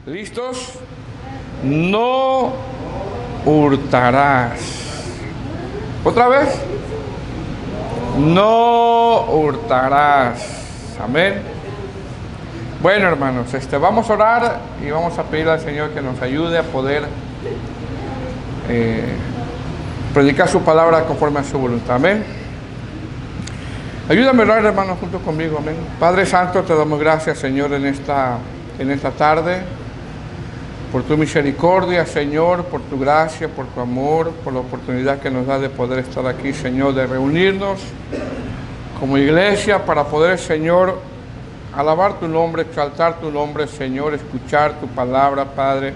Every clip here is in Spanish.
¿Listos? No hurtarás. ¿Otra vez? No hurtarás. Amén. Bueno, hermanos, vamos a orar y vamos a pedir al Señor que nos ayude a poder predicar su palabra conforme a su voluntad. Amén. Ayúdame a orar, hermanos, junto conmigo. Amén. Padre Santo, te damos gracias, Señor, en esta tarde, por tu misericordia, Señor, por tu gracia, por tu amor, por la oportunidad que nos da de poder estar aquí, Señor, de reunirnos como iglesia para poder, Señor, alabar tu nombre, exaltar tu nombre, Señor, escuchar tu palabra, Padre,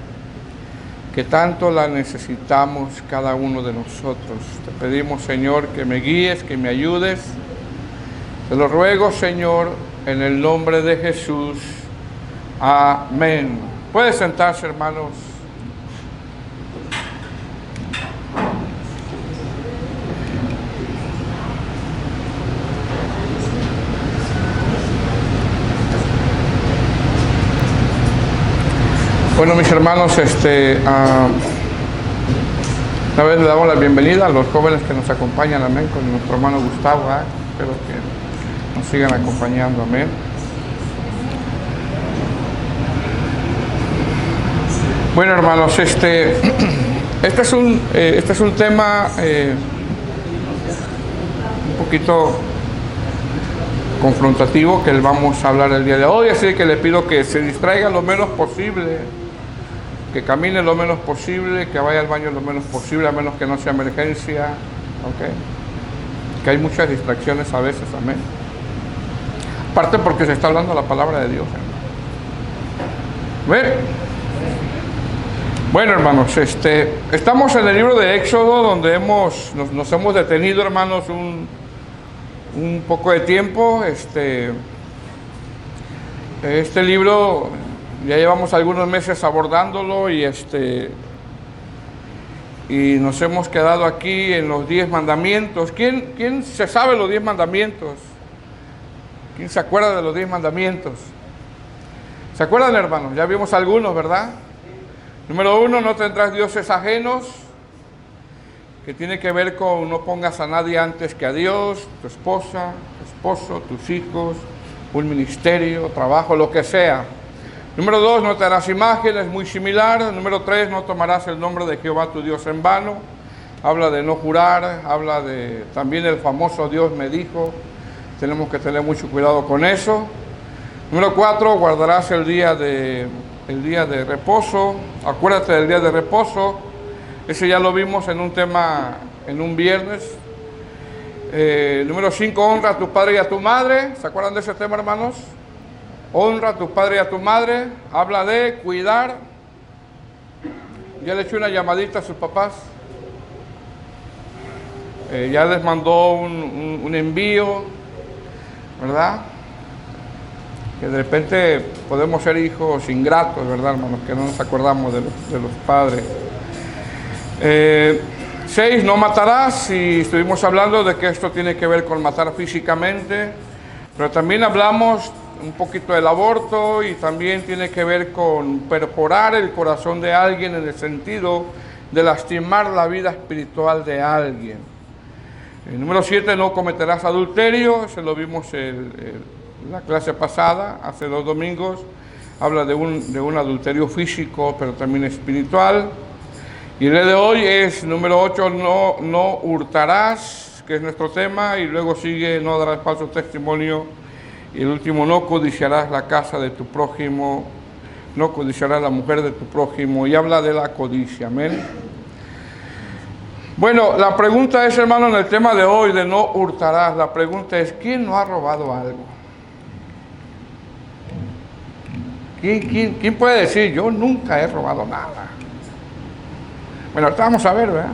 que tanto la necesitamos cada uno de nosotros. Te pedimos, Señor, que me guíes, que me ayudes. Te lo ruego, Señor, en el nombre de Jesús. Amén. Puede sentarse, hermanos. Bueno, mis hermanos, una vez le damos la bienvenida a los jóvenes que nos acompañan, amén, con nuestro hermano Gustavo, espero que nos sigan acompañando, amén. Bueno, hermanos, este es un tema un poquito confrontativo que vamos a hablar el día de hoy, así que le pido que se distraiga lo menos posible, que camine lo menos posible, que vaya al baño lo menos posible, a menos que no sea emergencia, ¿ok? Que hay muchas distracciones a veces, amén. Aparte porque se está hablando la palabra de Dios, ¿ven? Bueno, hermanos, estamos en el libro de Éxodo, donde nos hemos detenido, hermanos, un poco de tiempo. Este libro ya llevamos algunos meses abordándolo y nos hemos quedado aquí en los 10 mandamientos. ¿Quién se sabe los 10 mandamientos? ¿Quién se acuerda de los 10 mandamientos? ¿Se acuerdan, hermanos? Ya vimos algunos, ¿verdad? Número 1, no tendrás dioses ajenos, que tiene que ver con no pongas a nadie antes que a Dios, tu esposa, tu esposo, tus hijos, un ministerio, trabajo, lo que sea. Número 2, no te harás imágenes, muy similar. Número 3, no tomarás el nombre de Jehová tu Dios en vano. Habla de no jurar, habla de también el famoso Dios me dijo. Tenemos que tener mucho cuidado con eso. Número 4, guardarás el día de reposo. Acuérdate del día de reposo. Ese ya lo vimos en un tema, en un viernes. Número 5, honra a tu padre y a tu madre. ¿Se acuerdan de ese tema, hermanos? Honra a tu padre y a tu madre. Habla de cuidar. Ya le eché una llamadita a sus papás. Ya les mandó un envío, ¿verdad? Que de repente podemos ser hijos ingratos, ¿verdad, hermanos? Que no nos acordamos de los padres. 6, no matarás. Y estuvimos hablando de que esto tiene que ver con matar físicamente, pero también hablamos un poquito del aborto y también tiene que ver con perforar el corazón de alguien en el sentido de lastimar la vida espiritual de alguien. Número 7, no cometerás adulterio. Se lo vimos la clase pasada, hace 2 domingos. Habla de un adulterio físico, pero también espiritual. Y el día de hoy es número 8, no hurtarás, que es nuestro tema, y luego sigue, no darás falso testimonio, y el último, no codiciarás la casa de tu prójimo, no codiciarás la mujer de tu prójimo, y habla de la codicia, amén. Bueno, la pregunta es, hermano, en el tema de hoy, de no hurtarás, la pregunta es, ¿quién no ha robado algo? ¿Quién puede decir, yo nunca he robado nada? Bueno, ahorita vamos a ver, ¿verdad?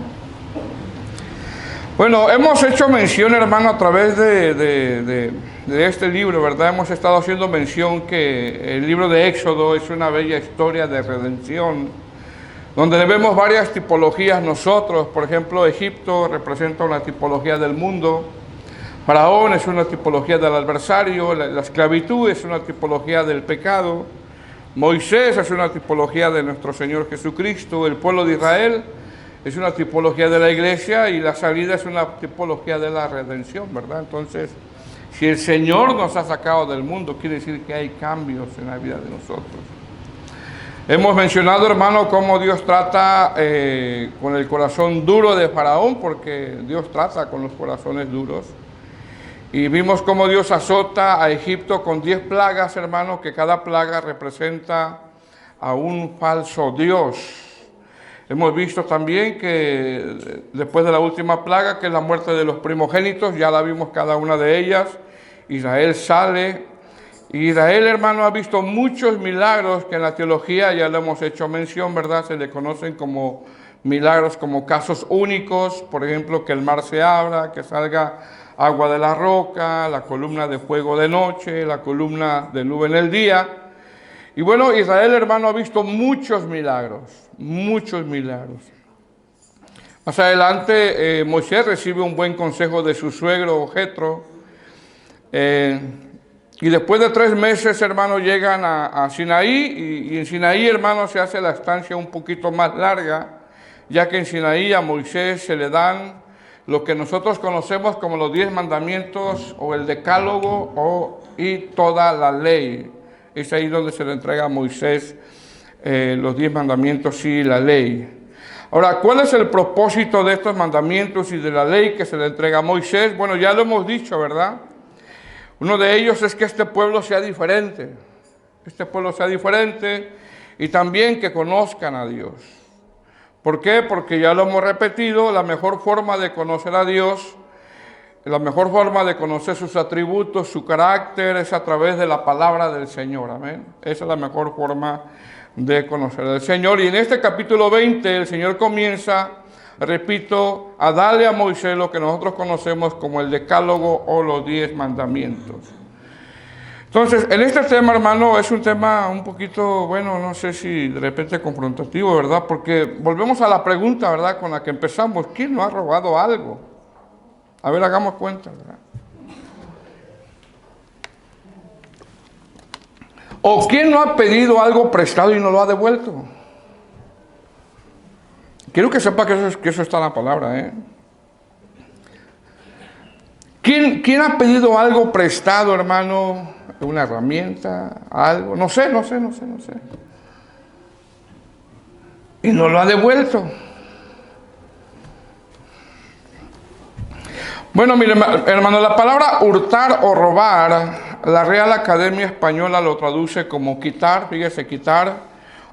Bueno, hemos hecho mención, hermano, a través de este libro, ¿verdad? Hemos estado haciendo mención que el libro de Éxodo es una bella historia de redención, donde vemos varias tipologías nosotros. Por ejemplo, Egipto representa una tipología del mundo, Faraón es una tipología del adversario, la esclavitud es una tipología del pecado, Moisés es una tipología de nuestro Señor Jesucristo, el pueblo de Israel es una tipología de la iglesia y la salida es una tipología de la redención, ¿verdad? Entonces, si el Señor nos ha sacado del mundo, quiere decir que hay cambios en la vida de nosotros. Hemos mencionado, hermano, cómo Dios trata con el corazón duro de Faraón, porque Dios trata con los corazones duros. Y vimos cómo Dios azota a Egipto con 10 plagas, hermano, que cada plaga representa a un falso Dios. Hemos visto también que después de la última plaga, que es la muerte de los primogénitos, ya la vimos cada una de ellas, Israel sale. Israel, hermano, ha visto muchos milagros que en la teología ya lo hemos hecho mención, ¿verdad? Se le conocen como milagros, como casos únicos, por ejemplo, que el mar se abra, que salga agua de la roca, la columna de fuego de noche, la columna de nube en el día. Y bueno, Israel, hermano, ha visto muchos milagros, muchos milagros. Más adelante, Moisés recibe un buen consejo de su suegro, Jetro, y después de 3 meses, hermano, llegan a Sinaí, y en Sinaí, hermano, se hace la estancia un poquito más larga, ya que en Sinaí a Moisés se le dan lo que nosotros conocemos como los 10 mandamientos, o el decálogo, y toda la ley. Es ahí donde se le entrega a Moisés los 10 mandamientos y la ley. Ahora, ¿cuál es el propósito de estos mandamientos y de la ley que se le entrega a Moisés? Bueno, ya lo hemos dicho, ¿verdad? Uno de ellos es que este pueblo sea diferente. Este pueblo sea diferente y también que conozcan a Dios. ¿Por qué? Porque ya lo hemos repetido, la mejor forma de conocer a Dios, la mejor forma de conocer sus atributos, su carácter, es a través de la palabra del Señor. Amén. Esa es la mejor forma de conocer al Señor. Y en este capítulo 20 el Señor comienza, repito, a darle a Moisés lo que nosotros conocemos como el decálogo o los 10 mandamientos. Entonces, en este tema, hermano, es un tema un poquito, bueno, no sé si de repente confrontativo, ¿verdad? Porque volvemos a la pregunta, ¿verdad?, con la que empezamos. ¿Quién no ha robado algo? A ver, hagamos cuenta, ¿verdad? ¿O quién no ha pedido algo prestado y no lo ha devuelto? Quiero que sepa que eso está en la palabra, ¿eh? ¿Quién ha pedido algo prestado, hermano? Una herramienta, algo, no sé. Y no lo ha devuelto. Bueno, mire, hermano, la palabra hurtar o robar, la Real Academia Española lo traduce como quitar, fíjese, quitar,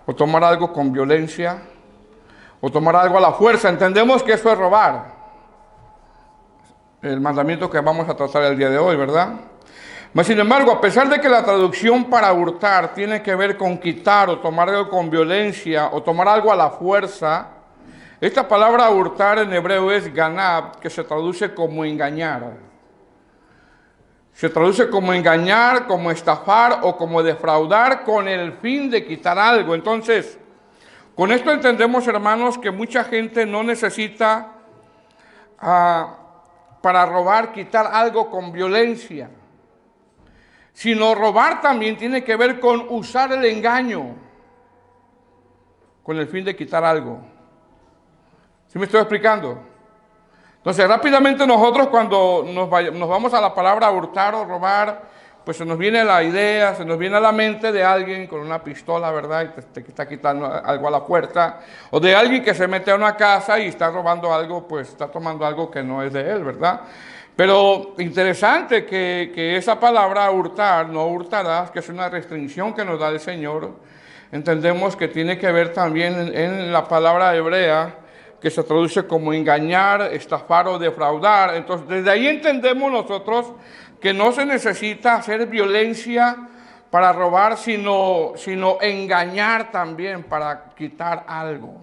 o tomar algo con violencia, o tomar algo a la fuerza. Entendemos que eso es robar. El mandamiento que vamos a tratar el día de hoy, ¿verdad? Mas, sin embargo, a pesar de que la traducción para hurtar tiene que ver con quitar o tomar algo con violencia o tomar algo a la fuerza, esta palabra hurtar en hebreo es ganab, que se traduce como engañar. Se traduce como engañar, como estafar o como defraudar con el fin de quitar algo. Entonces, con esto entendemos, hermanos, que mucha gente no necesita para robar, quitar algo con violencia, sino robar también tiene que ver con usar el engaño con el fin de quitar algo. ¿Sí me estoy explicando? Entonces, rápidamente nosotros cuando nos vamos a la palabra hurtar o robar, pues se nos viene la idea, se nos viene a la mente de alguien con una pistola, ¿verdad? Y te está quitando algo a la puerta. O de alguien que se mete a una casa y está robando algo, pues está tomando algo que no es de él, ¿verdad? Pero interesante que esa palabra hurtar, no hurtarás, que es una restricción que nos da el Señor, entendemos que tiene que ver también en la palabra hebrea, que se traduce como engañar, estafar o defraudar. Entonces, desde ahí entendemos nosotros que no se necesita hacer violencia para robar, sino engañar también para quitar algo.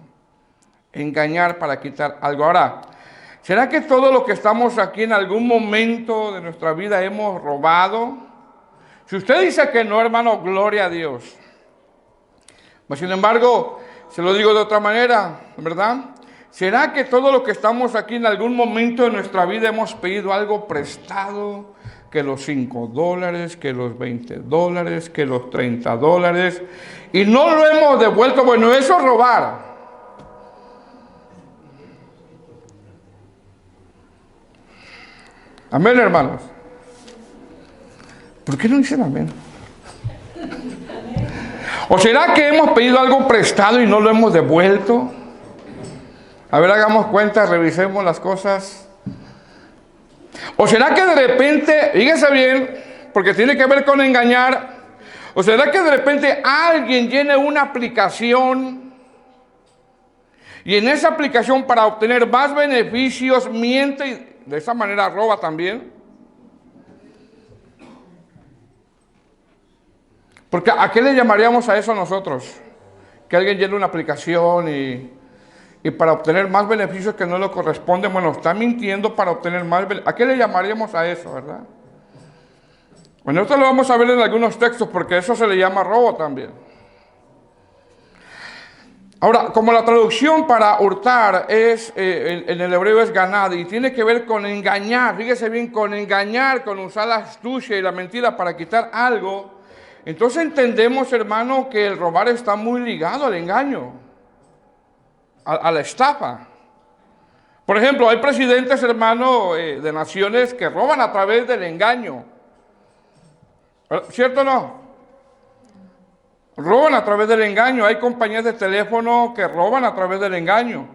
Engañar para quitar algo. Ahora, ¿será que todo lo que estamos aquí en algún momento de nuestra vida hemos robado? Si usted dice que no, hermano, gloria a Dios. Mas, sin embargo, se lo digo de otra manera, ¿verdad? ¿Será que todo lo que estamos aquí en algún momento de nuestra vida hemos pedido algo prestado, que los $5, que los $20, que los $30, y no lo hemos devuelto. Bueno, eso es robar. Amén, hermanos. ¿Por qué no dicen amén? ¿O será que hemos pedido algo prestado y no lo hemos devuelto? A ver, hagamos cuenta, revisemos las cosas. ¿O será que de repente, fíjese bien, porque tiene que ver con engañar, o será que de repente alguien llene una aplicación y en esa aplicación, para obtener más beneficios, miente y de esa manera roba también? Porque ¿a qué le llamaríamos a eso nosotros? Que alguien llene una aplicación y para obtener más beneficios que no le corresponden. Bueno, está mintiendo para obtener más beneficios. ¿A qué le llamaríamos a eso, verdad? Bueno, esto lo vamos a ver en algunos textos, porque eso se le llama robo también. Ahora, como la traducción para hurtar es, en el hebreo es ganad, y tiene que ver con engañar, fíjese bien, con engañar, con usar la astucia y la mentira para quitar algo. Entonces entendemos, hermano, que el robar está muy ligado al engaño, a la estafa. Por ejemplo, hay presidentes, hermano, de naciones que roban a través del engaño. ¿Cierto o no? Roban a través del engaño. Hay compañías de teléfono que roban a través del engaño.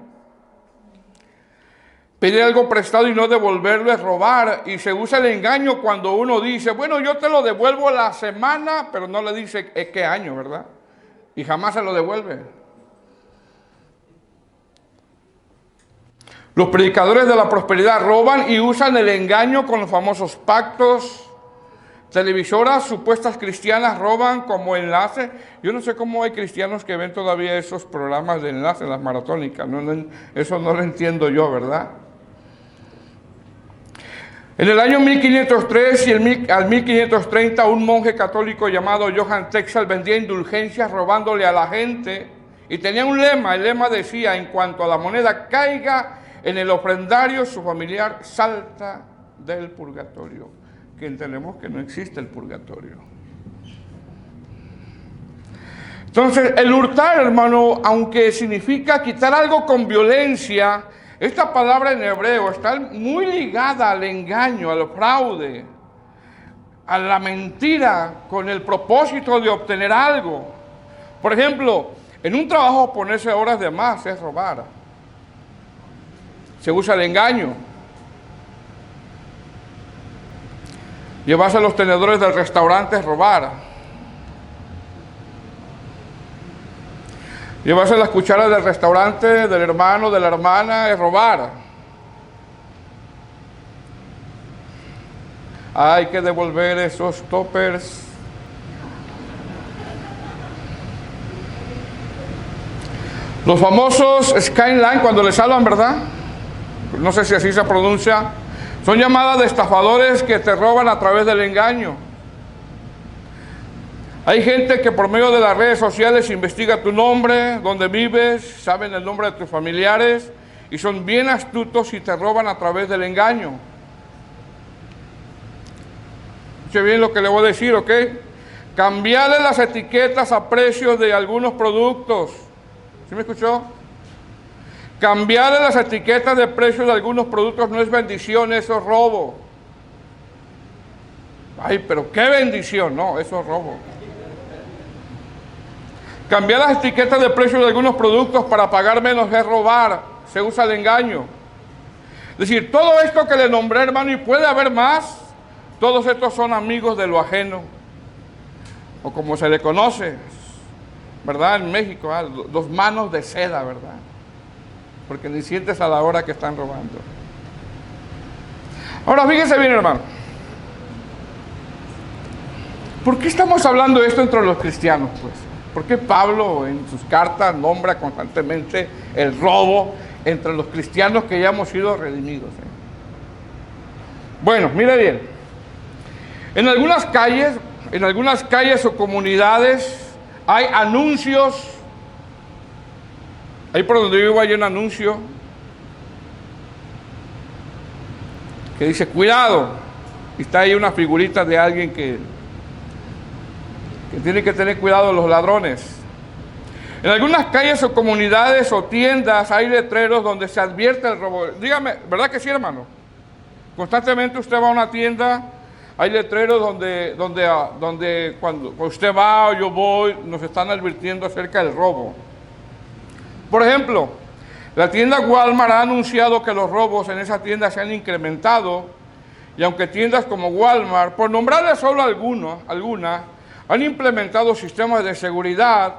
Pedir algo prestado y no devolverlo es robar. Y se usa el engaño cuando uno dice, bueno, yo te lo devuelvo la semana, pero no le dice qué año, ¿verdad? Y jamás se lo devuelve. Los predicadores de la prosperidad roban y usan el engaño con los famosos pactos. Televisoras supuestas cristianas roban como enlace. Yo no sé cómo hay cristianos que ven todavía esos programas de enlace en las maratónicas. Eso no lo entiendo yo, ¿verdad? En el año 1503 y al 1530, un monje católico llamado Johann Texel vendía indulgencias robándole a la gente. Y tenía un lema. El lema decía, en cuanto a la moneda caiga en el ofrendario, su familiar salta del purgatorio. Que entendemos que no existe el purgatorio. Entonces, el hurtar, hermano, aunque significa quitar algo con violencia, esta palabra en hebreo está muy ligada al engaño, al fraude, a la mentira, con el propósito de obtener algo. Por ejemplo, en un trabajo ponerse horas de más es robar. Se usa el engaño. Llevarse los tenedores del restaurante es robar. Llevarse las cucharas del restaurante del hermano, de la hermana, es robar. Hay que devolver esos toppers. Los famosos Skyline, cuando les hablan, ¿verdad? No sé si así se pronuncia. Son llamadas de estafadores que te roban a través del engaño. Hay gente que por medio de las redes sociales investiga tu nombre, dónde vives, saben el nombre de tus familiares y son bien astutos y te roban a través del engaño. Escuche bien lo que le voy a decir, ¿ok? Cambiarle las etiquetas a precios de algunos productos. ¿Sí me escuchó? Cambiarle las etiquetas de precios de algunos productos no es bendición, eso es robo. Ay, pero qué bendición, no, eso es robo. Cambiar las etiquetas de precios de algunos productos para pagar menos es robar, se usa el engaño. Es decir, todo esto que le nombré, hermano, y puede haber más, todos estos son amigos de lo ajeno, o como se le conoce, ¿verdad? En México, los manos de seda, ¿verdad? Porque ni sientes a la hora que están robando. Ahora, fíjense bien, hermano. ¿Por qué estamos hablando de esto entre los cristianos, pues? ¿Por qué Pablo en sus cartas nombra constantemente el robo entre los cristianos que ya hemos sido redimidos? Bueno, mire bien. En algunas calles o comunidades hay anuncios. Ahí por donde yo vivo hay un anuncio que dice, cuidado, Y está ahí una figurita de alguien que tiene que tener cuidado de los ladrones. En algunas calles o comunidades o tiendas hay letreros donde se advierte el robo. Dígame, ¿verdad que sí, hermano? Constantemente usted va a una tienda, hay letreros donde cuando usted va o yo voy, nos están advirtiendo acerca del robo. Por ejemplo, la tienda Walmart ha anunciado que los robos en esa tienda se han incrementado, y aunque tiendas como Walmart, por nombrarle solo algunas, han implementado sistemas de seguridad,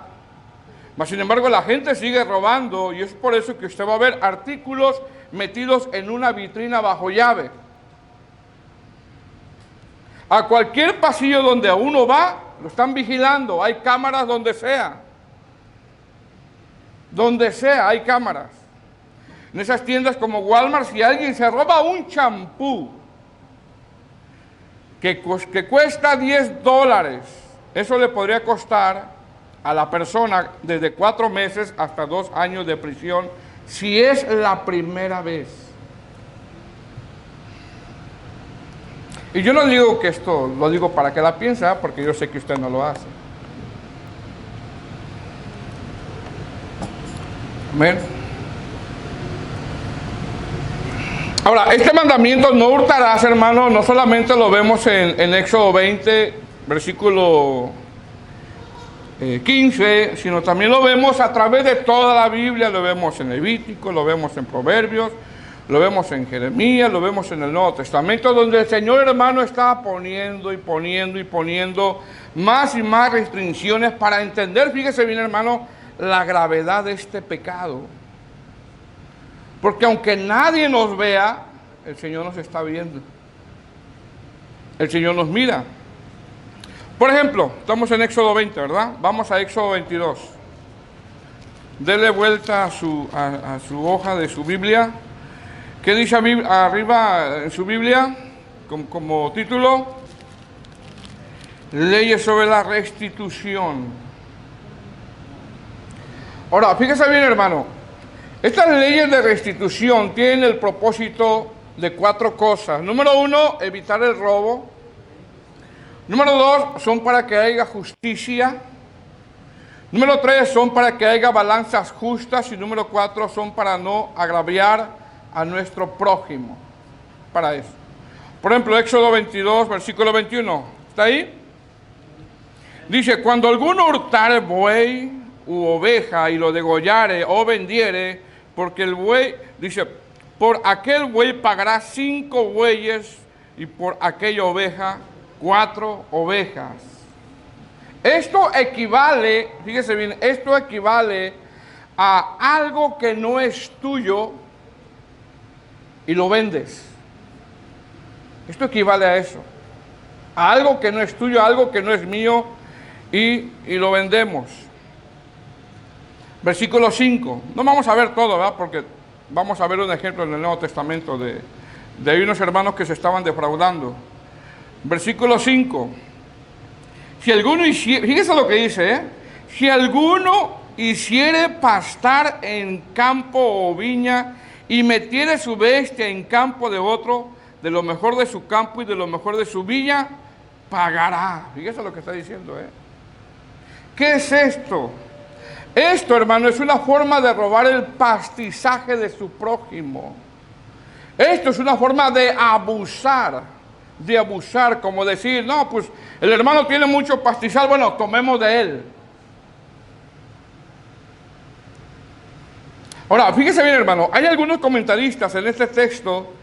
mas sin embargo la gente sigue robando, y es por eso que usted va a ver artículos metidos en una vitrina bajo llave. A cualquier pasillo donde uno va, lo están vigilando, hay cámaras donde sea. Donde sea hay cámaras. En esas tiendas como Walmart, si alguien se roba un champú que cuesta $10, eso le podría costar a la persona desde 4 meses hasta 2 años de prisión, si es la primera vez. Y yo no digo que esto lo digo para que la piense, porque yo sé que usted no lo hace. Amén. Ahora, este mandamiento, no hurtarás, hermano, no solamente lo vemos en Éxodo 20, versículo 15, sino también lo vemos a través de toda la Biblia. Lo vemos en Levítico, lo vemos en Proverbios, lo vemos en Jeremías, lo vemos en el Nuevo Testamento, donde el Señor, hermano, está poniendo más y más restricciones para entender, fíjese bien, hermano, la gravedad de este pecado. Porque aunque nadie nos vea, el Señor nos está viendo. El Señor nos mira. Por ejemplo, estamos en Éxodo 20, ¿verdad? Vamos a Éxodo 22. Dele vuelta a su hoja de su Biblia. ¿Qué dice arriba en su Biblia? Como título, leyes sobre la restitución. Ahora, fíjese bien, hermano. Estas leyes de restitución tienen el propósito de 4 cosas. Número 1, evitar el robo. Número 2, son para que haya justicia. Número 3, son para que haya balanzas justas. Y número 4, son para no agraviar a nuestro prójimo. Para eso. Por ejemplo, Éxodo 22, versículo 21. ¿Está ahí? Dice, cuando alguno hurtare buey u oveja y lo degollare o vendiere, porque el buey, dice, por aquel buey pagará 5 bueyes y por aquella oveja 4 ovejas. Esto equivale, fíjese bien, esto equivale a algo que no es tuyo y lo vendes. Esto equivale a eso. A algo que no es tuyo, a algo que no es mío y lo vendemos. Versículo 5. No vamos a ver todo, ¿verdad? Porque vamos a ver un ejemplo en el Nuevo Testamento de unos hermanos que se estaban defraudando. Versículo 5. Si alguno hiciere, fíjese lo que dice, si alguno hiciere pastar en campo o viña y metiere su bestia en campo de otro, de lo mejor de su campo y de lo mejor de su viña, pagará. Fíjese lo que está diciendo, ¿Qué es esto? Esto, hermano, es una forma de robar el pastizaje de su prójimo. Esto es una forma de abusar, como decir, no, pues el hermano tiene mucho pastizal, bueno, tomemos de él. Ahora, fíjese bien, hermano, hay algunos comentaristas en este texto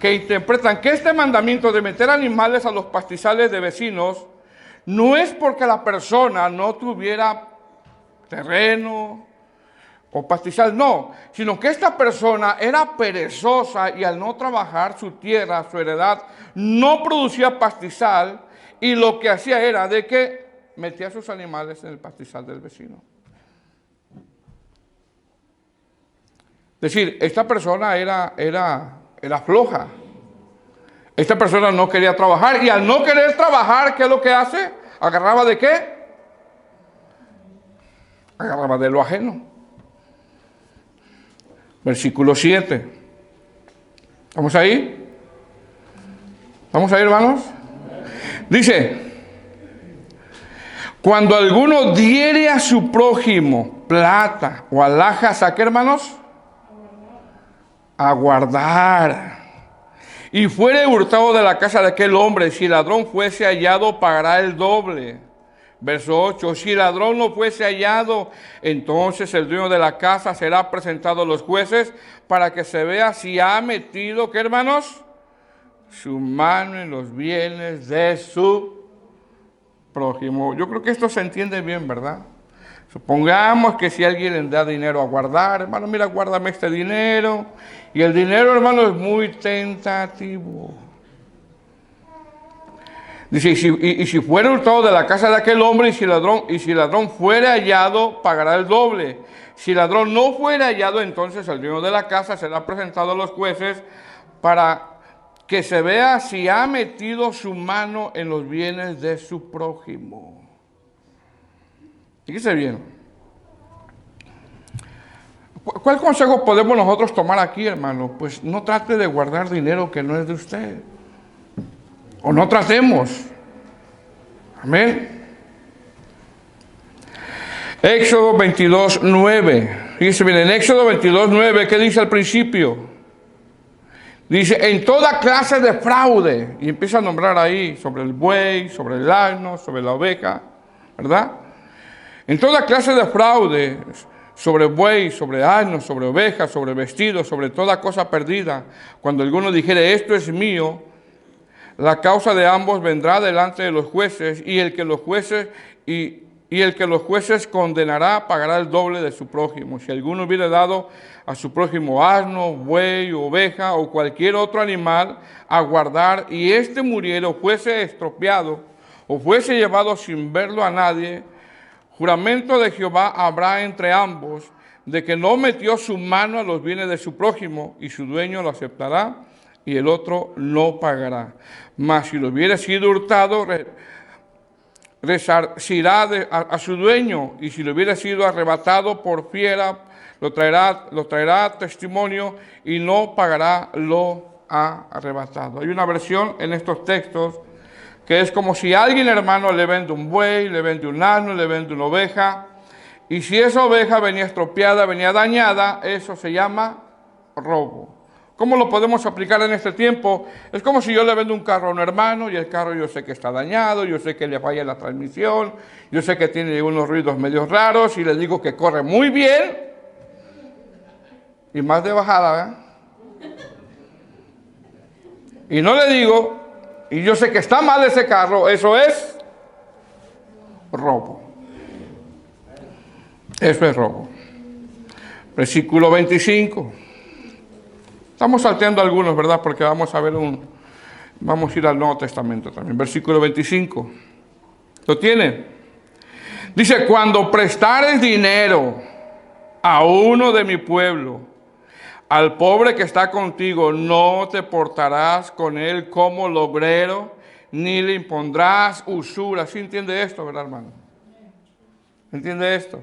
que interpretan que este mandamiento de meter animales a los pastizales de vecinos no es porque la persona no tuviera terreno o pastizal, no, sino que esta persona era perezosa y al no trabajar su tierra, su heredad, no producía pastizal, y lo que hacía era de que metía sus animales en el pastizal del vecino. Es decir, esta persona era floja. Esta persona no quería trabajar, y al no querer trabajar, ¿qué es lo que hace? ¿Agarraba de qué? Agarraba de lo ajeno. Versículo 7. ¿Vamos ahí? ¿Vamos a ir, hermanos? Dice, cuando alguno diere a su prójimo plata o alhajas, ¿a qué, hermanos? A guardar. Y fuere hurtado de la casa de aquel hombre, si ladrón fuese hallado, pagará el doble. Verso 8, si ladrón no fuese hallado, entonces el dueño de la casa será presentado a los jueces para que se vea si ha metido, ¿qué, hermanos? Su mano en los bienes de su prójimo. Yo creo que esto se entiende bien, ¿verdad? Supongamos que si alguien le da dinero a guardar, hermano, mira, guárdame este dinero. Y el dinero, hermano, es muy tentativo. Dice, y si fuera hurtado de la casa de aquel hombre, y si ladrón fuera hallado, pagará el doble. Si ladrón no fuera hallado, entonces el dueño de la casa será presentado a los jueces para que se vea si ha metido su mano en los bienes de su prójimo. Fíjese bien. ¿Cuál consejo podemos nosotros tomar aquí, hermano? Pues no trate de guardar dinero que no es de usted. O no tratemos. Amén. Éxodo 22:9. Fíjese bien, en Éxodo 22:9, ¿qué dice al principio? Dice, en toda clase de fraude. Y empieza a nombrar ahí sobre el buey, sobre el asno, sobre la oveja, ¿verdad? En toda clase de fraude, sobre buey, sobre asno, sobre oveja, sobre vestido, sobre toda cosa perdida. Cuando alguno dijere, esto es mío, la causa de ambos vendrá delante de los jueces, y el que los jueces condenará pagará el doble de su prójimo. Si alguno hubiere dado a su prójimo asno, buey, oveja o cualquier otro animal a guardar, y éste muriera o fuese estropeado o fuese llevado sin verlo a nadie, juramento de Jehová habrá entre ambos, de que no metió su mano a los bienes de su prójimo, y su dueño lo aceptará, y el otro no pagará. Mas si lo hubiera sido hurtado, resarcirá a su dueño, y si lo hubiera sido arrebatado por fiera, lo traerá testimonio, y no pagará lo arrebatado. Hay una versión en estos textos que es como si alguien, hermano, le vende un buey, le vende un asno, le vende una oveja, y si esa oveja venía estropeada, venía dañada, eso se llama robo. ¿Cómo lo podemos aplicar en este tiempo? Es como si yo le vendo un carro a un hermano, y el carro yo sé que está dañado, yo sé que le falla la transmisión, yo sé que tiene unos ruidos medio raros, y le digo que corre muy bien, y más de bajada, ¿verdad? Y no le digo, y yo sé que está mal ese carro, eso es robo. Eso es robo. Versículo 25. Estamos salteando algunos, ¿verdad? Porque vamos a ver vamos a ir al Nuevo Testamento también. Versículo 25. ¿Lo tiene? Dice, cuando prestares dinero a uno de mi pueblo, al pobre que está contigo, no te portarás con él como logrero, ni le impondrás usura. ¿Sí entiende esto, verdad, hermano? ¿Entiende esto?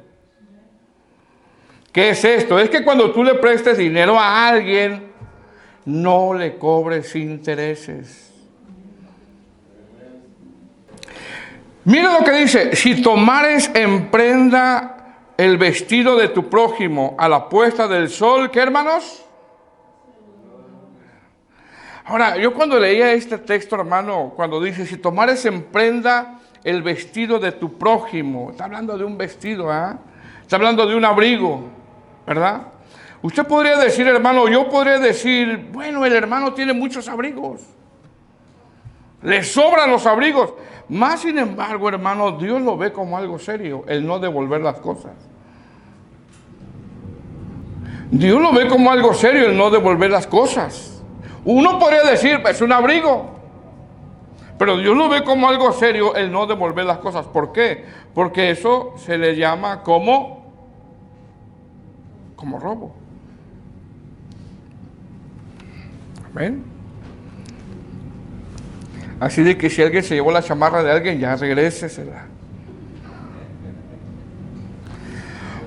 ¿Qué es esto? Es que cuando tú le prestes dinero a alguien, no le cobres intereses. Mira lo que dice, si tomares en prenda el vestido de tu prójimo a la puesta del sol, ¿qué, hermanos? Ahora, yo cuando leía este texto, hermano, cuando dice, si tomares en prenda el vestido de tu prójimo, está hablando de un vestido, está hablando de un abrigo, ¿verdad? Usted podría decir, hermano, yo podría decir, bueno, el hermano tiene muchos abrigos, le sobran los abrigos. Más sin embargo, hermano, Dios lo ve como algo serio, el no devolver las cosas. Dios lo ve como algo serio, el no devolver las cosas. Uno podría decir, es un abrigo, pero Dios lo ve como algo serio, el no devolver las cosas. ¿Por qué? Porque eso se le llama como robo. Amén. Así de que si alguien se llevó la chamarra de alguien, ya regrésesela.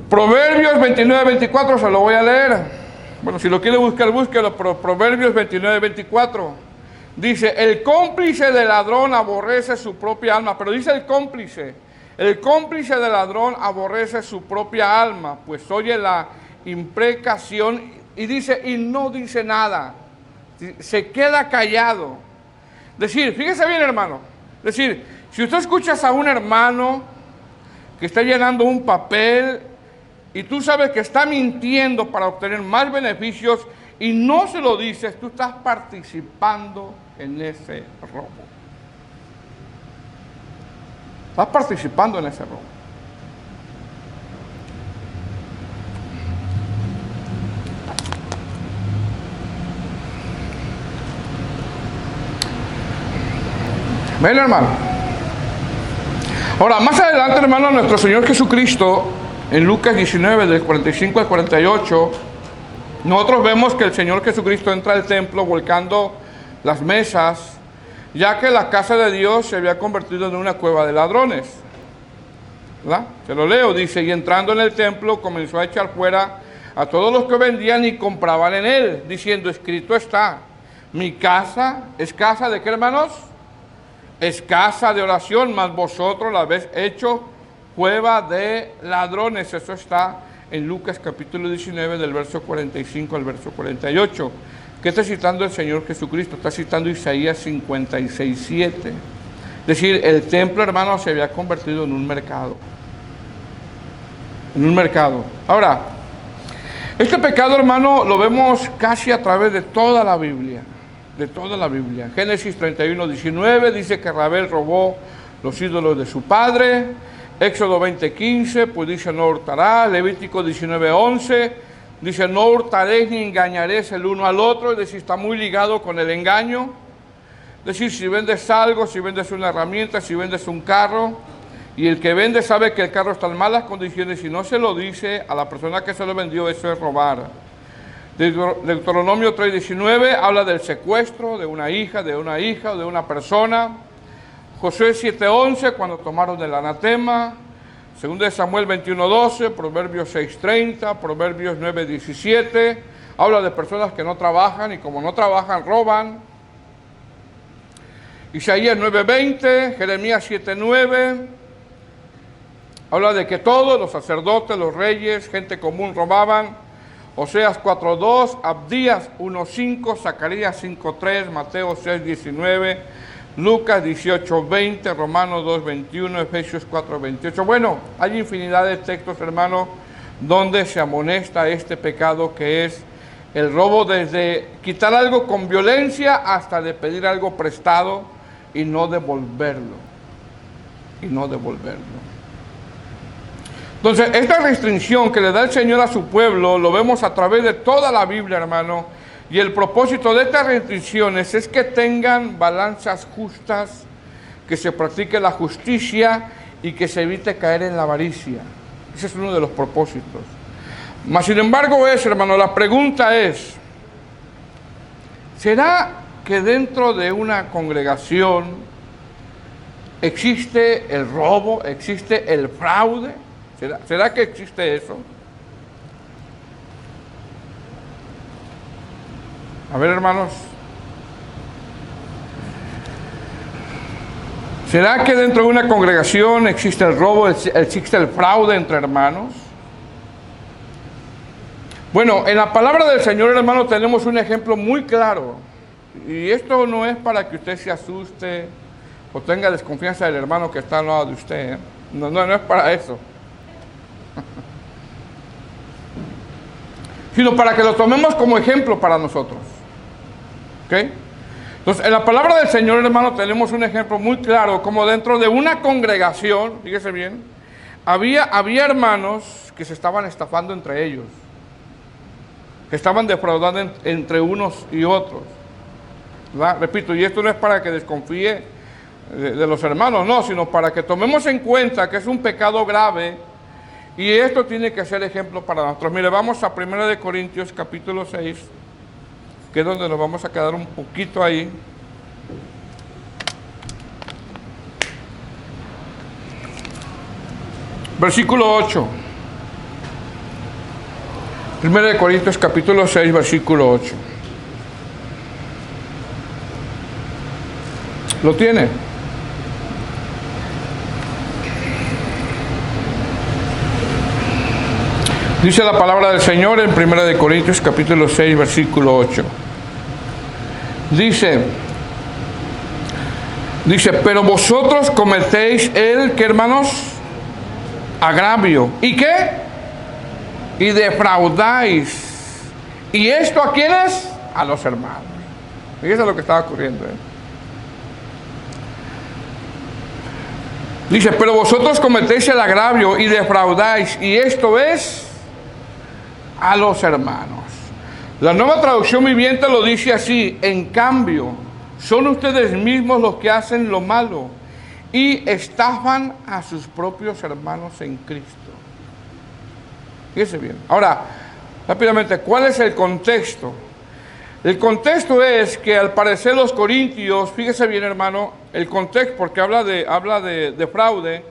Proverbios 29:24, se lo voy a leer. Bueno, si lo quiere buscar, búsquelo. Proverbios 29:24. Dice, el cómplice del ladrón aborrece su propia alma, pero dice el cómplice del ladrón aborrece su propia alma, pues oye la imprecación y dice, y no dice nada, se queda callado. Decir, fíjese bien, hermano, decir, si usted escuchas a un hermano que está llenando un papel y tú sabes que está mintiendo para obtener más beneficios y no se lo dices, tú estás participando en ese robo. Estás participando en ese robo. ¿Ven, hermano? Ahora, más adelante, hermano, nuestro Señor Jesucristo, en Lucas 19, del 45 al 48, nosotros vemos que el Señor Jesucristo entra al templo volcando las mesas, ya que la casa de Dios se había convertido en una cueva de ladrones. ¿Verdad? Se lo leo, dice, y entrando en el templo comenzó a echar fuera a todos los que vendían y compraban en él, diciendo, escrito está, mi casa es casa de ¿qué, hermanos? Es casa de oración, mas vosotros la habéis hecho cueva de ladrones. Eso está en Lucas capítulo 19, del verso 45 al verso 48. ¿Qué está citando el Señor Jesucristo? Está citando Isaías 56, 7. Es decir, el templo, hermano, se había convertido en un mercado. En un mercado. Ahora, este pecado, hermano, lo vemos casi a través de toda la Biblia. De toda la Biblia. Génesis 31, 19 dice que Rabel robó los ídolos de su padre. Éxodo 20, 15, pues dice no hurtarás. Levítico 19, 11 dice no hurtaréis ni engañaréis el uno al otro. Es decir, está muy ligado con el engaño. Es decir, si vendes algo, si vendes una herramienta, si vendes un carro, y el que vende sabe que el carro está en malas condiciones y no se lo dice a la persona que se lo vendió, eso es robar. Deuteronomio 3:19 habla del secuestro de una hija o de una persona. Josué 7:11 cuando tomaron el anatema. 2 Samuel 21:12, Proverbios 6:30, Proverbios 9:17. Habla de personas que no trabajan y como no trabajan roban. Isaías 9:20, Jeremías 7:9. Habla de que todos los sacerdotes, los reyes, gente común robaban. Oseas 4:2, Abdías 1:5, Zacarías 5:3, Mateo 6:19, Lucas 18:20, Romanos 2:21, Efesios 4:28. Bueno, hay infinidad de textos, hermanos, donde se amonesta este pecado que es el robo, desde quitar algo con violencia hasta de pedir algo prestado y no devolverlo. Entonces, esta restricción que le da el Señor a su pueblo, lo vemos a través de toda la Biblia, hermano, y el propósito de estas restricciones es que tengan balanzas justas, que se practique la justicia y que se evite caer en la avaricia. Ese es uno de los propósitos. Mas, sin embargo, hermano, la pregunta es, ¿será que dentro de una congregación existe el robo, existe el fraude? ¿Será que existe eso? A ver, hermanos. ¿Será que dentro de una congregación existe el robo, existe el fraude entre hermanos? Bueno, en la palabra del Señor, hermano, tenemos un ejemplo muy claro. Y esto no es para que usted se asuste o tenga desconfianza del hermano que está al lado de usted. No es para eso. Sino para que lo tomemos como ejemplo para nosotros. ¿Ok? Entonces, en la palabra del Señor, hermano, tenemos un ejemplo muy claro, como dentro de una congregación, fíjese bien, había hermanos que se estaban estafando entre ellos, que estaban defraudando entre unos y otros. ¿Verdad? Repito, y esto no es para que desconfíe de los hermanos, no, sino para que tomemos en cuenta que es un pecado grave. Y esto tiene que ser ejemplo para nosotros. Mire, vamos a 1 Corintios capítulo 6, que es donde nos vamos a quedar un poquito ahí. Versículo 8. 1 Corintios capítulo 6, versículo 8. ¿Lo tiene? Dice la palabra del Señor en 1 Corintios capítulo 6, versículo 8. Dice, pero vosotros cometéis el, ¿qué, hermanos? Agravio. ¿Y qué? Y defraudáis. ¿Y esto a quiénes? A los hermanos. Fíjense lo que estaba ocurriendo, Dice, pero vosotros cometéis el agravio y defraudáis. Y esto es a los hermanos. La Nueva Traducción Viviente lo dice así: en cambio, son ustedes mismos los que hacen lo malo y estafan a sus propios hermanos en Cristo. Fíjese bien. Ahora, rápidamente, ¿cuál es el contexto? El contexto es que al parecer los corintios, fíjese bien, hermano, el contexto, porque habla de fraude.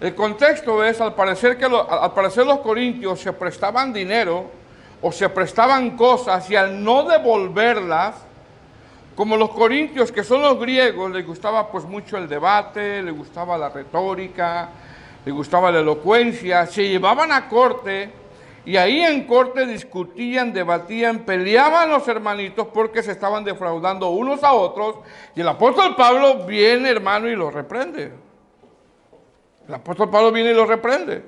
El contexto es, al parecer los corintios se prestaban dinero o se prestaban cosas, y al no devolverlas, como los corintios, que son los griegos, les gustaba pues mucho el debate, les gustaba la retórica, les gustaba la elocuencia, se llevaban a corte, y ahí en corte discutían, debatían, peleaban los hermanitos porque se estaban defraudando unos a otros, y el apóstol Pablo viene, hermano, y los reprende. El apóstol Pablo viene y lo reprende.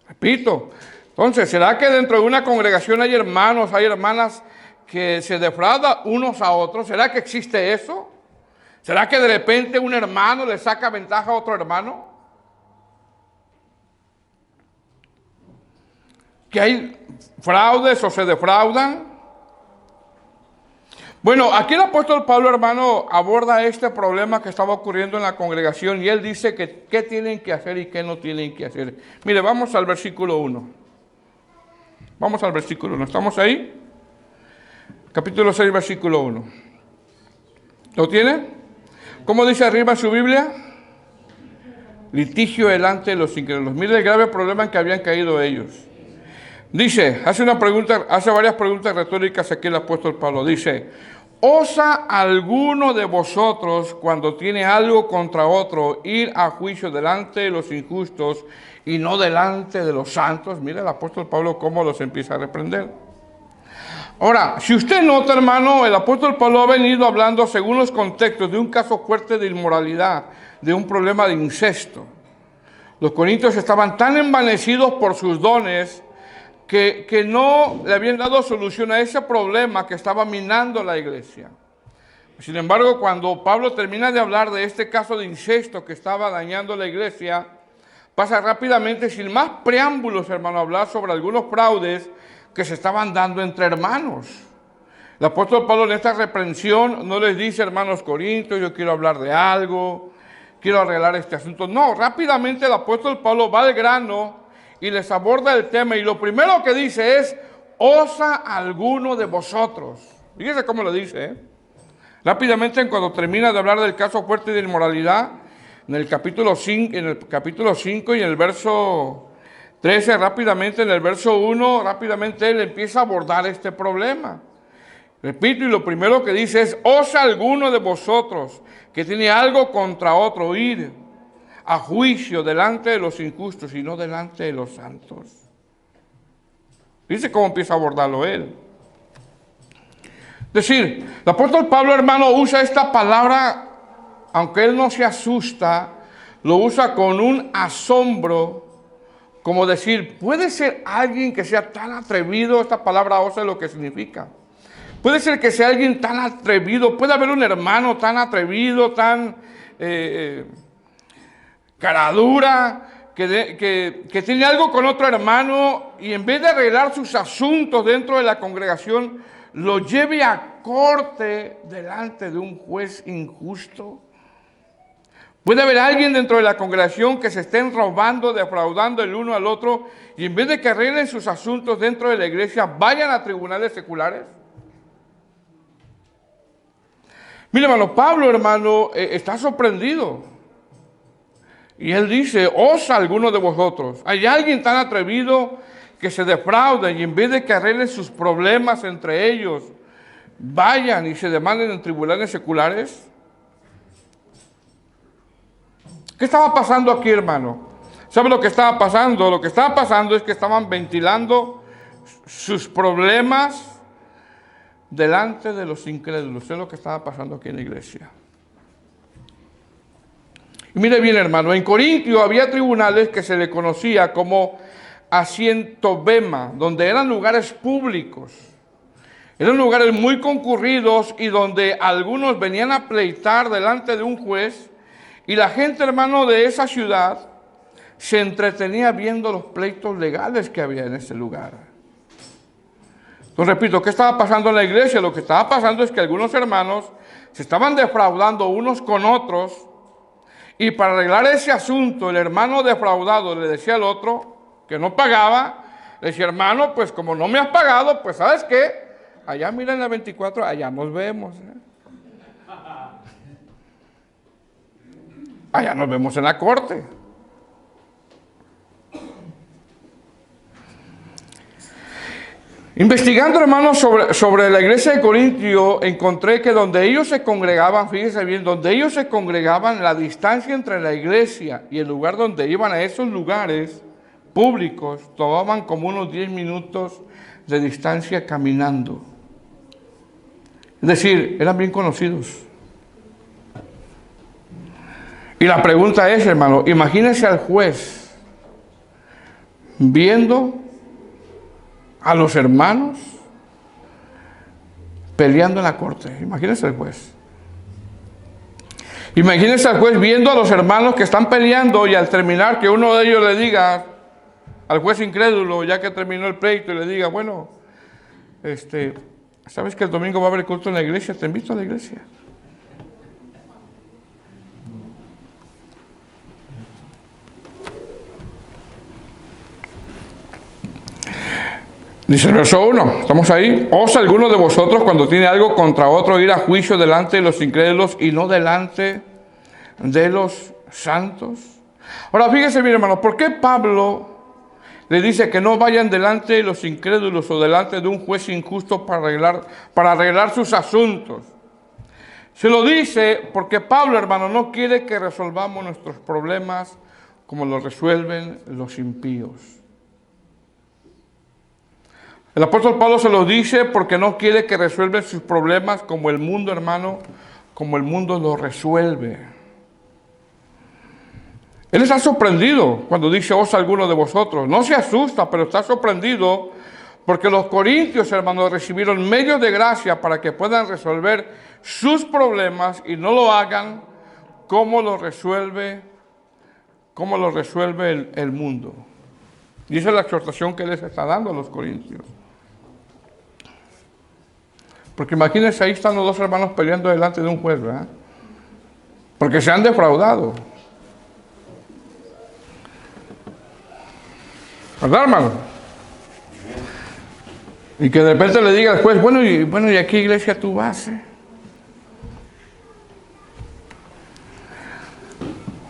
Repito, entonces, ¿será que dentro de una congregación hay hermanos, hay hermanas que se defraudan unos a otros? ¿Será que existe eso? ¿Será que de repente un hermano le saca ventaja a otro hermano? ¿Que hay fraudes o se defraudan? Bueno, aquí el apóstol Pablo, hermano, aborda este problema que estaba ocurriendo en la congregación, y él dice que qué tienen que hacer y qué no tienen que hacer. Mire, vamos al versículo 1. Vamos al versículo 1. ¿Estamos ahí? Capítulo 6, versículo 1. ¿Lo tiene? ¿Cómo dice arriba en su Biblia? Litigio delante de los incrédulos. Mire el grave problema en que habían caído ellos. Dice, hace varias preguntas retóricas aquí el apóstol Pablo. Dice, ¿osa alguno de vosotros, cuando tiene algo contra otro, ir a juicio delante de los injustos y no delante de los santos? Mira el apóstol Pablo cómo los empieza a reprender. Ahora, si usted nota, hermano, el apóstol Pablo ha venido hablando según los contextos de un caso fuerte de inmoralidad, de un problema de incesto. Los corintios estaban tan envanecidos por sus dones que no le habían dado solución a ese problema que estaba minando la iglesia. Sin embargo, cuando Pablo termina de hablar de este caso de incesto que estaba dañando la iglesia, pasa rápidamente, sin más preámbulos, hermano, a hablar sobre algunos fraudes que se estaban dando entre hermanos. El apóstol Pablo en esta reprensión no les dice, hermanos corintios, yo quiero hablar de algo, quiero arreglar este asunto. No, rápidamente el apóstol Pablo va al grano y les aborda el tema, y lo primero que dice es, ¿osa alguno de vosotros? Fíjese cómo lo dice, Rápidamente, cuando termina de hablar del caso fuerte de inmoralidad, en el capítulo 5 y en el verso 13, rápidamente en el verso 1, rápidamente él empieza a abordar este problema. Repito, y lo primero que dice es, ¿osa alguno de vosotros que tiene algo contra otro ir a juicio delante de los injustos y no delante de los santos? Dice cómo empieza a abordarlo él. Es decir, el apóstol Pablo, hermano, usa esta palabra, aunque él no se asusta, lo usa con un asombro, como decir, ¿puede ser alguien que sea tan atrevido? Esta palabra osa es lo que significa. Puede ser que sea alguien tan atrevido, puede haber un hermano tan atrevido, tan caradura, que tiene algo con otro hermano, y en vez de arreglar sus asuntos dentro de la congregación, lo lleve a corte delante de un juez injusto. Puede haber alguien dentro de la congregación que se estén robando, defraudando el uno al otro, y en vez de que arreglen sus asuntos dentro de la iglesia, vayan a tribunales seculares. Mire, hermano, Pablo, hermano, está sorprendido. Y él dice, ¿osa alguno de vosotros? ¿Hay alguien tan atrevido que se defraude y en vez de que arreglen sus problemas entre ellos, vayan y se demanden en tribunales seculares? ¿Qué estaba pasando aquí, hermano? ¿Sabe lo que estaba pasando? Lo que estaba pasando es que estaban ventilando sus problemas delante de los incrédulos. Eso es lo que estaba pasando aquí en la iglesia. Y mire bien, hermano, en Corintio había tribunales que se le conocía como asientobema, donde eran lugares públicos. Eran lugares muy concurridos y donde algunos venían a pleitar delante de un juez, y la gente, hermano, de esa ciudad se entretenía viendo los pleitos legales que había en ese lugar. Entonces, repito, ¿qué estaba pasando en la iglesia? Lo que estaba pasando es que algunos hermanos se estaban defraudando unos con otros, y para arreglar ese asunto, el hermano defraudado le decía al otro que no pagaba, le decía, hermano, pues como no me has pagado, pues ¿sabes qué? Allá mira en la 24, allá nos vemos. Allá nos vemos en la corte. Investigando, hermanos, sobre la iglesia de Corintio, encontré que donde ellos se congregaban, fíjense bien, donde ellos se congregaban, la distancia entre la iglesia y el lugar donde iban, a esos lugares públicos, tomaban como unos 10 minutos de distancia caminando. Es decir, eran bien conocidos. Y la pregunta es, hermano, imagínense al juez viendo a los hermanos peleando en la corte. Imagínense al juez. Imagínense al juez viendo a los hermanos que están peleando, y al terminar que uno de ellos le diga al juez incrédulo, ya que terminó el pleito, y le diga, bueno, ¿sabes que el domingo va a haber culto en la iglesia? Te invito a la iglesia. Dice el verso 1, estamos ahí. ¿Osa alguno de vosotros cuando tiene algo contra otro ir a juicio delante de los incrédulos y no delante de los santos? Ahora fíjense bien, hermanos, ¿por qué Pablo le dice que no vayan delante de los incrédulos o delante de un juez injusto para arreglar sus asuntos? Se lo dice porque Pablo, hermano, no quiere que resolvamos nuestros problemas como los resuelven los impíos. El apóstol Pablo se lo dice porque no quiere que resuelvan sus problemas como el mundo, hermano, como el mundo lo resuelve. Él está sorprendido cuando dice, osa alguno de vosotros. No se asusta, pero está sorprendido porque los corintios, hermanos, recibieron medios de gracia para que puedan resolver sus problemas y no lo hagan como lo resuelve el mundo. Y esa es la exhortación que les está dando a los corintios. Porque imagínense, ahí están los dos hermanos peleando delante de un juez, ¿verdad? Porque se han defraudado. ¿Verdad, hermano? Y que de repente le diga al juez, bueno, ¿y a qué iglesia tú vas?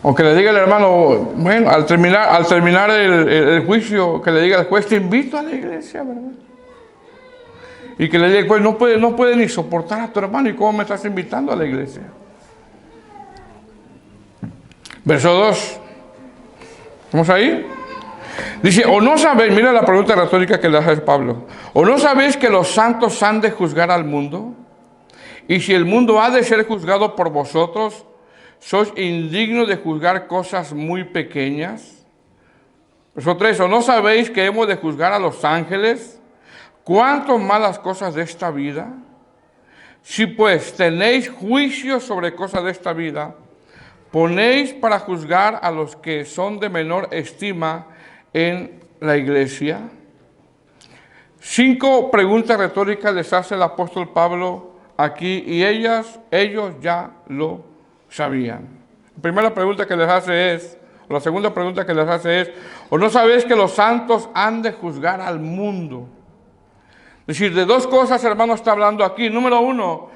O que le diga el hermano, bueno, al terminar el juicio, que le diga al juez, te invito a la iglesia, ¿verdad? Y que le diga, pues no puede ni soportar a tu hermano, ¿y cómo me estás invitando a la iglesia? Verso 2. ¿Estamos ahí? Dice, o no sabéis, mira la pregunta retórica que le hace Pablo, o no sabéis que los santos han de juzgar al mundo, y si el mundo ha de ser juzgado por vosotros, sois indignos de juzgar cosas muy pequeñas. Verso 3, o no sabéis que hemos de juzgar a los ángeles, ¿cuánto más las cosas de esta vida? Si pues tenéis juicio sobre cosas de esta vida, ponéis para juzgar a los que son de menor estima en la iglesia. 5 preguntas retóricas les hace el apóstol Pablo aquí, y ellos ya lo sabían. La primera pregunta que les hace es, o la segunda pregunta que les hace es, ¿o no sabéis que los santos han de juzgar al mundo? Es decir, de dos cosas, hermano, está hablando aquí. Número 1,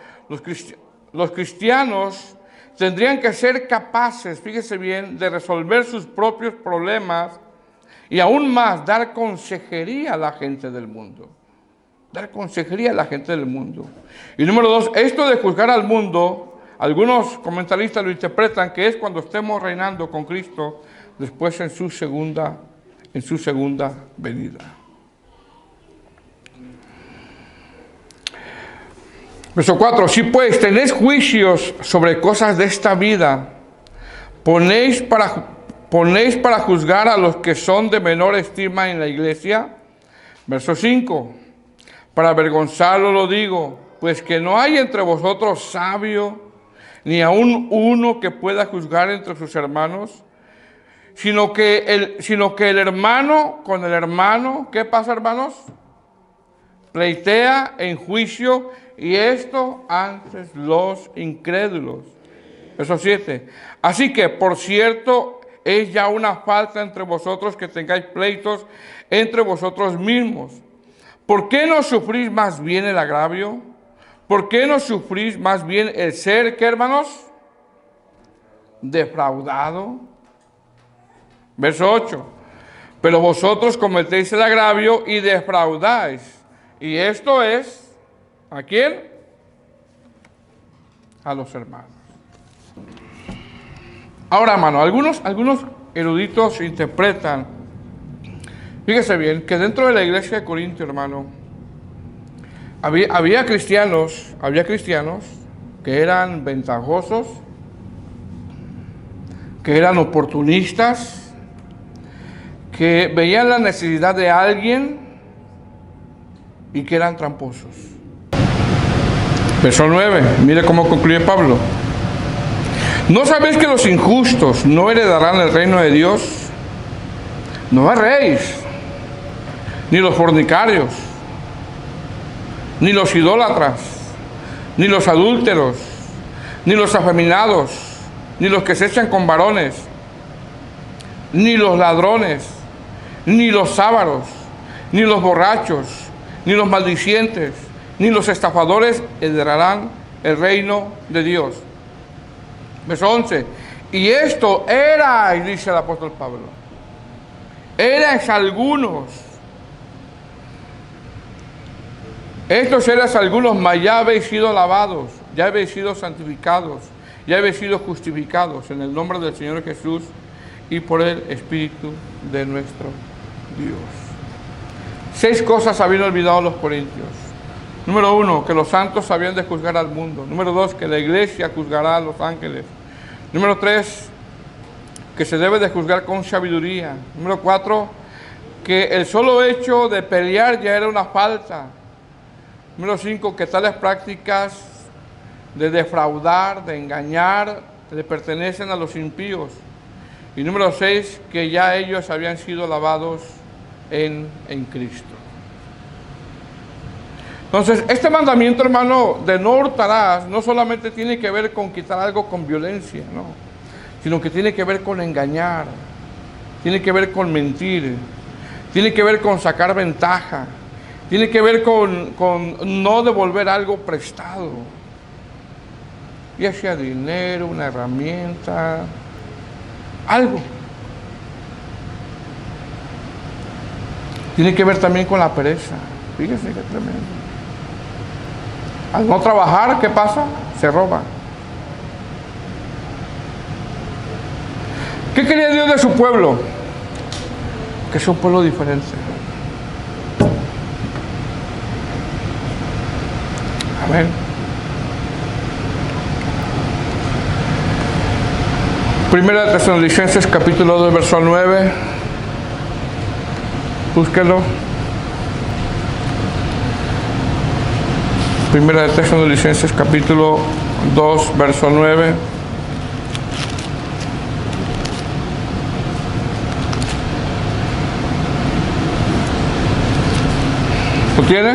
los cristianos tendrían que ser capaces, fíjese bien, de resolver sus propios problemas y aún más dar consejería a la gente del mundo. Dar consejería a la gente del mundo. Y número 2, esto de juzgar al mundo, Algunos comentaristas lo interpretan que es cuando estemos reinando con Cristo después en su segunda venida. Verso 4. Si pues tenéis juicios sobre cosas de esta vida, ponéis para juzgar a los que son de menor estima en la iglesia. Verso 5. Para avergonzarlo lo digo, pues que no hay entre vosotros sabio, ni aun uno que pueda juzgar entre sus hermanos, sino que el hermano con el hermano, ¿qué pasa, hermanos? Pleitea en juicio, y esto antes los incrédulos. Verso 7. Así que, por cierto, es ya una falta entre vosotros que tengáis pleitos entre vosotros mismos. ¿Por qué no sufrís más bien el agravio? ¿Por qué no sufrís más bien el ser, qué, hermanos? Defraudado. Verso 8. Pero vosotros cometéis el agravio y defraudáis. Y esto es, ¿a quién? A los hermanos. Ahora, hermano, algunos eruditos interpretan, fíjese bien, que dentro de la iglesia de Corinto, hermano, había cristianos que eran ventajosos, que eran oportunistas, que veían la necesidad de alguien y que eran tramposos. Verso 9, mire cómo concluye Pablo. ¿No sabéis que los injustos no heredarán el reino de Dios? No erréis, ni los fornicarios, ni los idólatras, ni los adúlteros, ni los afeminados, ni los que se echan con varones, ni los ladrones, ni los ávaros, ni los borrachos, ni los maldicientes, ni los estafadores heredarán el reino de Dios. Verso 11. Y esto erais, dice el apóstol Pablo, erais algunos. Estos erais algunos, mas ya habéis sido lavados, ya habéis sido santificados, ya habéis sido justificados en el nombre del Señor Jesús y por el Espíritu de nuestro Dios. 6 cosas habían olvidado los corintios. Número 1, que los santos habían de juzgar al mundo. Número 2, que la iglesia juzgará a los ángeles. Número 3, que se debe de juzgar con sabiduría. Número 4, que el solo hecho de pelear ya era una falta. Número 5, que tales prácticas de defraudar, de engañar, le pertenecen a los impíos. Y número 6, que ya ellos habían sido lavados en Cristo. Entonces, este mandamiento, hermano, de no hurtarás, no solamente tiene que ver con quitar algo con violencia, no, sino que tiene que ver con engañar, tiene que ver con mentir, tiene que ver con sacar ventaja, tiene que ver con no devolver algo prestado, ya sea dinero, una herramienta, algo. Tiene que ver también con la pereza. Fíjense qué tremendo. Al no trabajar, ¿qué pasa? Se roba. ¿Qué quería Dios de su pueblo? Que es un pueblo diferente. Amén. Primera de Tesalonicenses, capítulo 2, verso 9. Búsquelo. Primera de Tesalonicenses, capítulo 2, verso 9. ¿Lo tiene?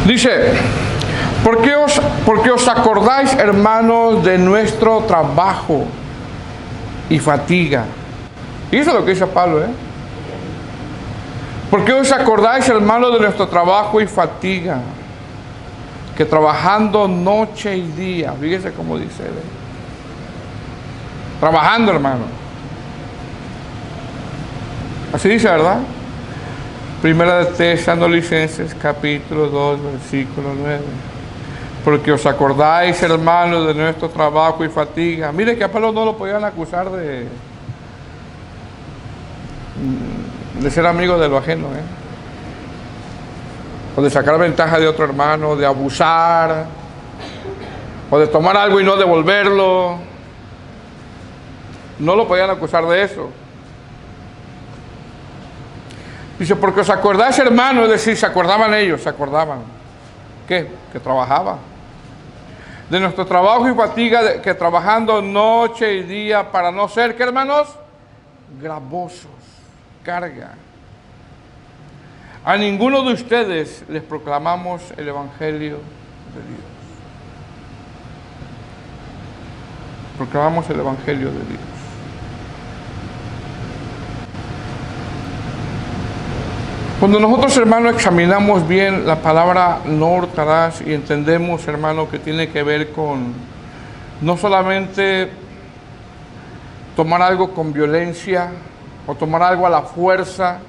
Dice, ¿por qué os acordáis, hermanos, de nuestro trabajo y fatiga? Y eso es lo que dice Pablo, ¿Por qué os acordáis, hermanos, de nuestro trabajo y fatiga? Que trabajando noche y día, fíjese cómo dice él. Trabajando, hermano. Así dice, ¿verdad? Primera de Tesalonicenses, capítulo 2, versículo 9. Porque os acordáis, hermanos, de nuestro trabajo y fatiga. Mire que a Pablo no lo podían acusar de ser amigo de lo ajeno, o de sacar ventaja de otro hermano, de abusar, o de tomar algo y no devolverlo. No lo podían acusar de eso. Dice, porque os acordáis, hermanos, es decir, se acordaban ellos, se acordaban. ¿Qué? Que trabajaba. De nuestro trabajo y fatiga, que trabajando noche y día para no ser, ¿qué, hermanos? Gravosos, carga. A ninguno de ustedes les proclamamos el Evangelio de Dios. Proclamamos el Evangelio de Dios. Cuando nosotros, hermanos, examinamos bien la palabra no hurtarás y entendemos, hermano, que tiene que ver con no solamente tomar algo con violencia o tomar algo a la fuerza,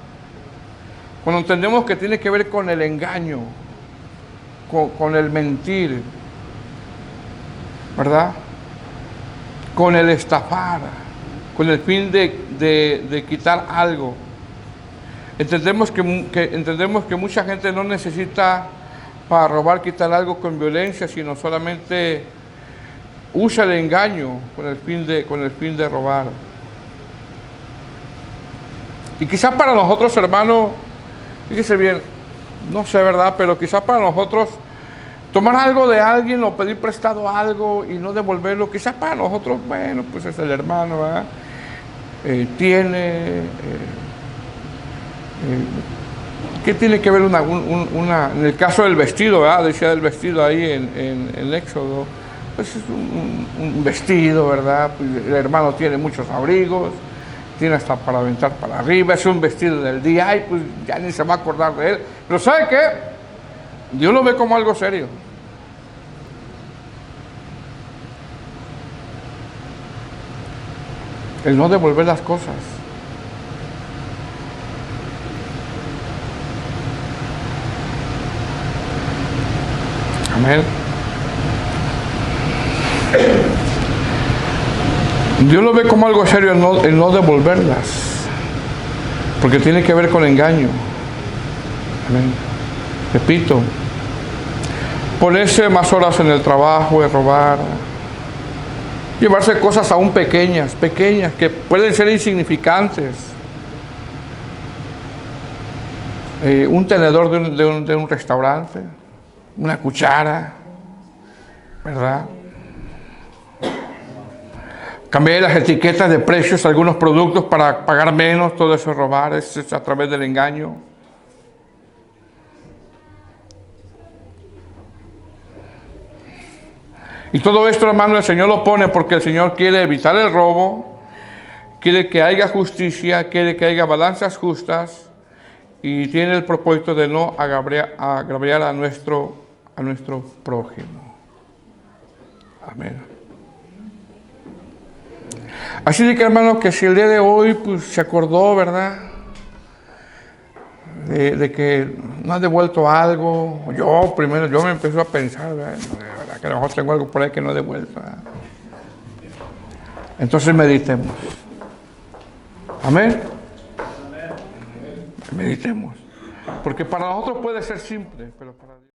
cuando entendemos que tiene que ver con el engaño, con el mentir, ¿verdad? Con el estafar, con el fin de quitar algo. Entendemos que mucha gente no necesita para robar, quitar algo con violencia, sino solamente usa el engaño con el fin de robar. Y quizás para nosotros, hermanos, fíjese bien, no sé, ¿verdad? Pero quizás para nosotros tomar algo de alguien o pedir prestado algo y no devolverlo, quizás para nosotros, bueno, pues es el hermano, ¿verdad? ¿Qué tiene que ver en el caso del vestido, ¿verdad? Decía del vestido ahí en Éxodo, pues es un vestido, ¿verdad? Pues el hermano tiene muchos abrigos, tiene hasta para aventar para arriba, es un vestido del día, ay, pues ya ni se va a acordar de él. Pero ¿sabe qué? Dios lo ve como algo serio. El no devolver las cosas. Amén. Dios lo ve como algo serio el no devolverlas, porque tiene que ver con engaño. Amén. Repito, ponerse más horas en el trabajo, de robar, llevarse cosas aún pequeñas, que pueden ser insignificantes. Un tenedor de un restaurante, una cuchara, ¿verdad? Cambiar las etiquetas de precios de algunos productos para pagar menos, todo eso es robar, es a través del engaño. Y todo esto, hermano, el Señor lo pone porque el Señor quiere evitar el robo, quiere que haya justicia, quiere que haya balanzas justas y tiene el propósito de no agraviar a nuestro prójimo. Amén. Así de que, hermano, que si el día de hoy pues se acordó, ¿verdad? De que no ha devuelto algo, yo me empecé a pensar, ¿verdad? Que a lo mejor tengo algo por ahí que no he devuelto, ¿verdad? Entonces meditemos. Amén. Meditemos. Porque para nosotros puede ser simple, pero para Dios.